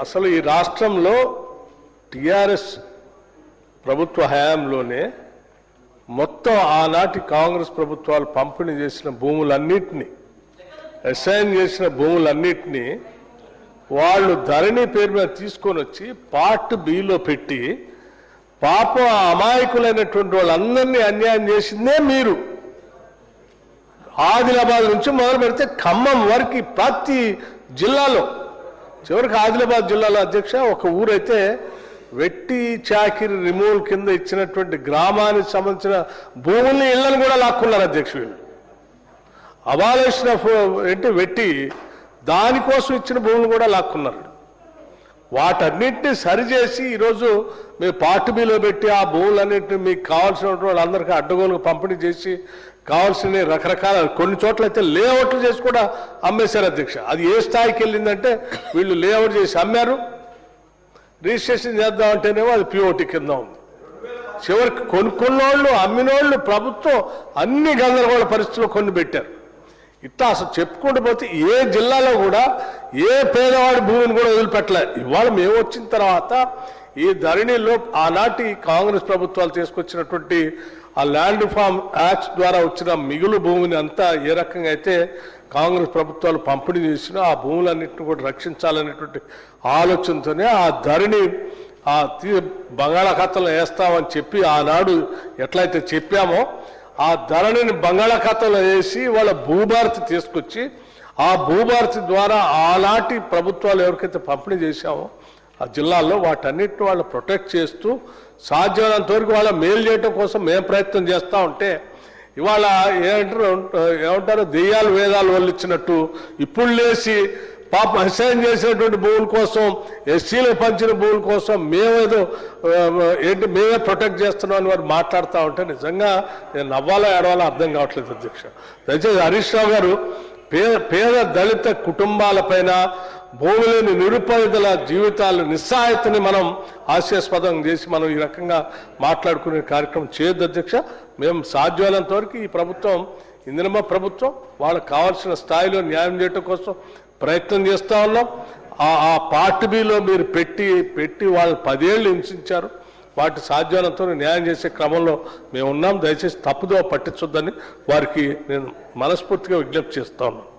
అసలు ఈ రాష్ట్రంలో టిఆర్ఎస్ ప్రభుత్వ హయాంలోనే మొత్తం ఆనాటి కాంగ్రెస్ ప్రభుత్వాలు పంపిణీ చేసిన భూములన్నింటినీ, అసైన్ చేసిన భూములన్నింటినీ వాళ్ళు ధరణి పేరు మీద తీసుకొని వచ్చి పార్ట్ బిలో పెట్టి పాపం అమాయకులైనటువంటి వాళ్ళందరినీ అన్యాయం చేసిందే మీరు. ఆదిలాబాద్ నుంచి మొదలు పెడితే ఖమ్మం వరకు ప్రతి జిల్లాలో, చివరికి ఆదిలాబాద్ జిల్లాలో అధ్యక్ష ఒక ఊరైతే వెట్టి చాకిరి రిమూవల్ కింద ఇచ్చినటువంటి గ్రామానికి సంబంధించిన భూముల్ని, ఇళ్లను కూడా లాక్కున్నారు అధ్యక్ష. వీళ్ళు అబాలేషన్ ఆఫ్ ఏంటి వెట్టి దానికోసం ఇచ్చిన భూములు కూడా లాక్కున్నారు. వాటన్నింటినీ సరిచేసి ఈరోజు మీరు పార్ట్ బిలో పెట్టి ఆ భూములన్నింటినీ మీకు కావాల్సిన వాళ్ళందరికీ అడ్డగోలుగా పంపిణీ చేసి కావాల్సిన రకరకాల కొన్ని చోట్ల అయితే లేఅవుట్లు చేసి కూడా అమ్మేశారు అధ్యక్ష. అది ఏ స్థాయికి వెళ్ళిందంటే వీళ్ళు లేఅవుట్ చేసి అమ్మారు, రిజిస్ట్రేషన్ చేద్దామంటేనేమో అది పిఓటి కింద ఉంది. చివరికి కొనుక్కున్నోళ్ళు అమ్మినోళ్ళు ప్రభుత్వం అన్ని గందరగోళ పరిస్థితుల్లో కొన్ని పెట్టారు. ఇట్లా అసలు చెప్పుకుంటూ పోతే ఏ జిల్లాలో కూడా ఏ పేదవాడి భూమిని కూడా వదిలిపెట్టలేదు. ఇవాళ మేము వచ్చిన తర్వాత ఈ ధరణిలో ఆనాటి కాంగ్రెస్ ప్రభుత్వాలు తీసుకొచ్చినటువంటి ఆ ల్యాండ్ రిఫార్మ్ యాక్ట్స్ ద్వారా వచ్చిన మిగులు భూమిని అంతా ఏ రకంగా అయితే కాంగ్రెస్ ప్రభుత్వాలు పంపిణీ చేసినా ఆ భూములన్నింటినీ కూడా రక్షించాలనేటువంటి ఆలోచనతోనే ఆ ధరణి ఆ బంగాళాఖాతంలో వేస్తామని చెప్పి ఆనాడు ఎట్లయితే చెప్పామో ఆ ధరణిని బంగాళాఖాతంలో వేసి వాళ్ళ భూభారతి తీసుకొచ్చి ఆ భూభారతి ద్వారా ఆనాటి ప్రభుత్వాలు ఎవరికైతే పంపిణీ చేశామో ఆ జిల్లాల్లో వాటన్నిటిని వాళ్ళు ప్రొటెక్ట్ చేస్తూ సాధ్యమైనంత వరకు వాళ్ళ మేలు చేయడం కోసం మేము ప్రయత్నం చేస్తూ ఉంటే ఇవాళ ఏమంటారు దెయ్యాలు వేదాలు వల్లిచ్చినట్టు ఇప్పుడు లేచి పాపం అసైన్ చేసినటువంటి భూముల కోసం, ఎస్సీలకు పంచిన భూముల కోసం మేమేదో ఏంటి మేమే ప్రొటెక్ట్ చేస్తున్నాం అని వారు మాట్లాడుతూ ఉంటే నిజంగా నేను నవ్వాలో ఏడవాలో అర్థం కావట్లేదు అధ్యక్ష. దయచేసి హరీష్ రావు గారు పేద దళిత కుటుంబాలపైన భూమి లేని నిరుపేదల జీవితాల నిస్సహాయతని మనం హాస్యాస్పదం చేసి మనం ఈ రకంగా మాట్లాడుకునే కార్యక్రమం చేయొద్దు అధ్యక్ష. మేము సాధ్యమైనంత వరకు ఈ ప్రభుత్వం ఇందిరమ్మ ప్రభుత్వం వాళ్ళకి కావాల్సిన స్థాయిలో న్యాయం చేయడం కోసం ప్రయత్నం చేస్తూ ఉన్నాం. ఆ పార్ట్ బిలో మీరు పెట్టి వాళ్ళు 10 ఏళ్ళు హింసించారు. వాటి సాధ్యమైనంత న్యాయం చేసే క్రమంలో మేము ఉన్నాం. దయచేసి తప్పుదో పట్టించొద్దని వారికి నేను మనస్ఫూర్తిగా విజ్ఞప్తి చేస్తా ఉన్నాను.